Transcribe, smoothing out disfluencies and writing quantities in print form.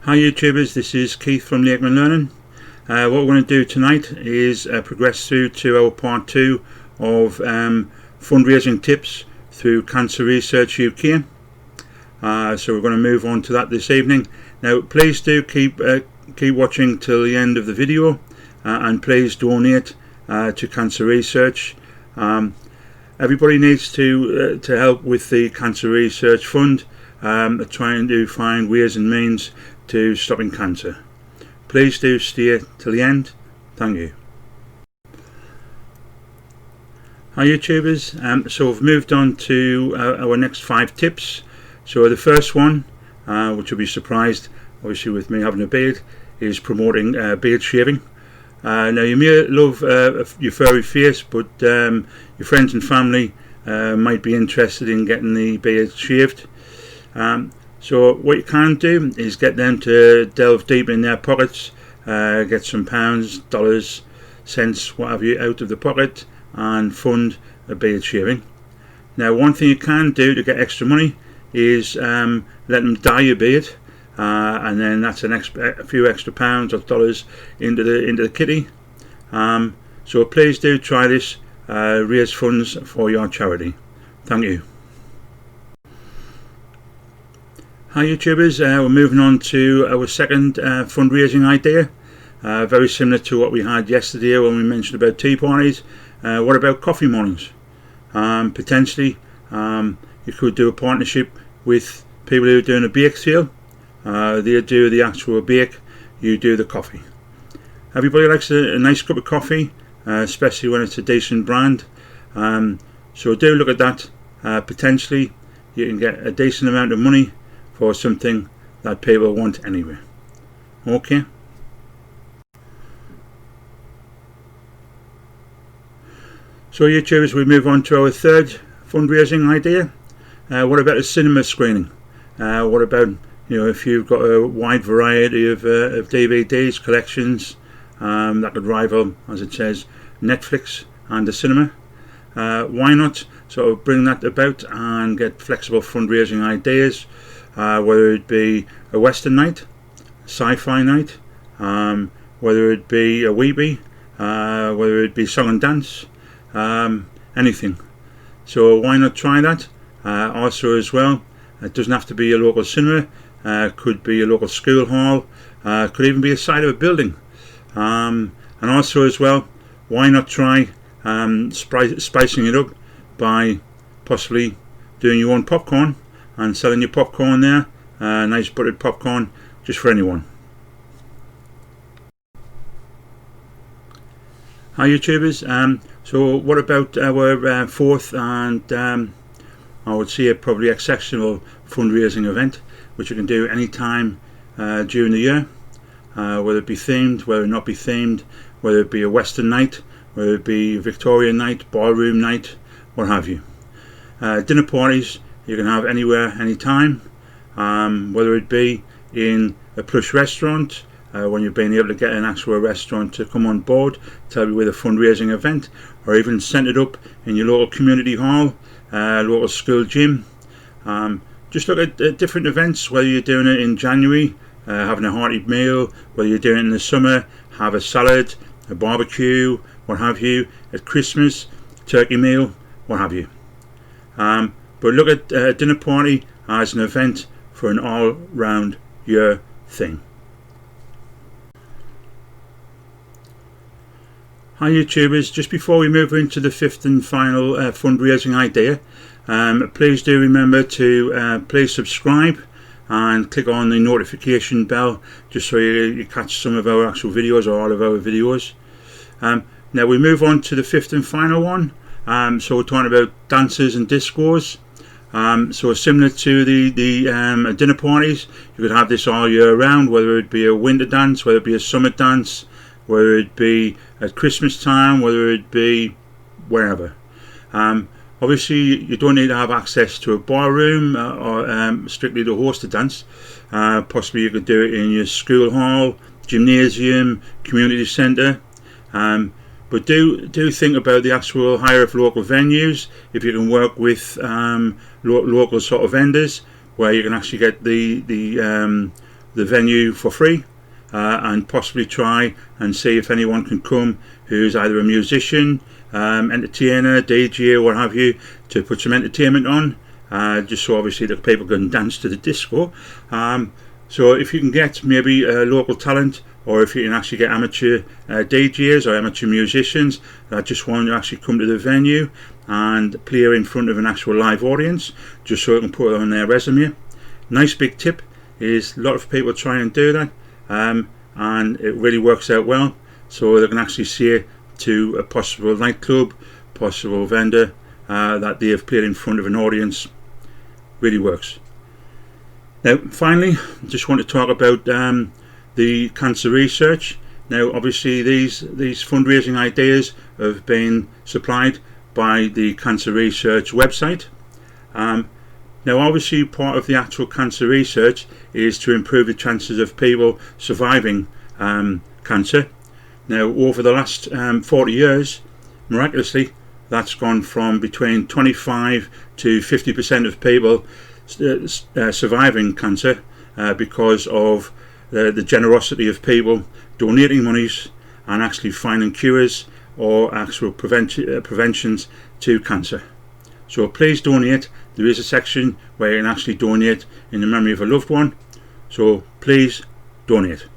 Hi YouTubers, this is Keith from Lakeman Learning. What we're going to do tonight is progress through to our part 2 of fundraising tips through Cancer Research UK. So we're going to move on to that this evening. Now please do keep watching till the end of the video, and please donate to Cancer Research. Everybody needs to help with the Cancer Research Fund, trying to find ways and means to stopping cancer. Please do stay till the end. Thank you. Hi YouTubers, so we've moved on to our next 5 tips. So the first one, which you'll be surprised obviously with me having a beard, is promoting beard shaving. Now you may love your furry face, but your friends and family might be interested in getting the beard shaved. So what you can do is get them to delve deep in their pockets, get some pounds, dollars, cents, what have you out of the pocket and fund a beard shaving. Now one thing you can do to get extra money is let them dye your beard, and then that's a few extra pounds or dollars into the kitty. So please do try this, raise funds for your charity. Thank you. Hi YouTubers, we're moving on to our second fundraising idea, very similar to what we had yesterday when we mentioned about tea parties. What about coffee mornings? Potentially you could do a partnership with people who are doing a bake sale. They do the actual bake, you do the coffee. Everybody likes a nice cup of coffee, especially when it's a decent brand. So do look at that. Potentially you can get a decent amount of money for something that people want anyway. Okay. So YouTubers, we move on to our third fundraising idea. What about a cinema screening? What about, if you've got a wide variety of DVDs collections that could rival, as it says, Netflix and the cinema? Why not sort of bring that about and get flexible fundraising ideas? Whether it be a Western night, sci-fi night, whether it be a weebie, whether it be song and dance, anything. So why not try that? Also as well, it doesn't have to be a local cinema, could be a local school hall, could even be a side of a building. And also as well, why not try spicing it up by possibly doing your own popcorn and selling your popcorn there, nice buttered popcorn just for anyone. Hi YouTubers, so what about our fourth and I would say probably exceptional fundraising event, which you can do anytime during the year, whether it be themed, whether it not be themed, whether it be a Western night, whether it be a Victorian night, ballroom night, what have you. Dinner parties you can have anywhere, anytime, whether it be in a plush restaurant, when you've been able to get an actual restaurant to come on board to help you with a fundraising event, or even centered up in your local community hall, local school gym. Just look at different events, whether you're doing it in January, having a hearty meal, whether you're doing it in the summer, have a salad, a barbecue, what have you, at Christmas, turkey meal, what have you. But look at a dinner party as an event for an all-round year thing. Hi YouTubers, just before we move into the fifth and final fundraising idea, please do remember to please subscribe and click on the notification bell just so you catch some of our actual videos or all of our videos. Now we move on to the fifth and final one. So we're talking about dances and discos. So similar to the dinner parties, you could have this all year round, whether it be a winter dance, whether it be a summer dance, whether it be at Christmas time, whether it be wherever. Obviously you don't need to have access to a ballroom or strictly to host a dance. Possibly you could do it in your school hall, gymnasium, community centre. But do think about the actual hire of local venues. If you can work with local sort of vendors, where you can actually get the the venue for free, and possibly try and see if anyone can come who's either a musician, entertainer, DJ, or what have you, to put some entertainment on, just so obviously that people can dance to the disco. So if you can get maybe a local talent, or if you can actually get amateur DJs or amateur musicians that just want to actually come to the venue and play in front of an actual live audience, just so they can put it on their resume. Nice big tip is a lot of people try and do that, and it really works out well, so they can actually say to a possible nightclub, possible vendor, that they have played in front of an audience. Really works. Now finally, I just want to talk about the cancer research. Now obviously these fundraising ideas have been supplied by the cancer research website. Now obviously part of the actual cancer research is to improve the chances of people surviving cancer. Now over the last 40 years, miraculously, that's gone from between 25 to 50% of people surviving cancer because of the generosity of people donating monies and actually finding cures or actual preventions to cancer. So please donate. There is a section where you can actually donate in the memory of a loved one, so please donate.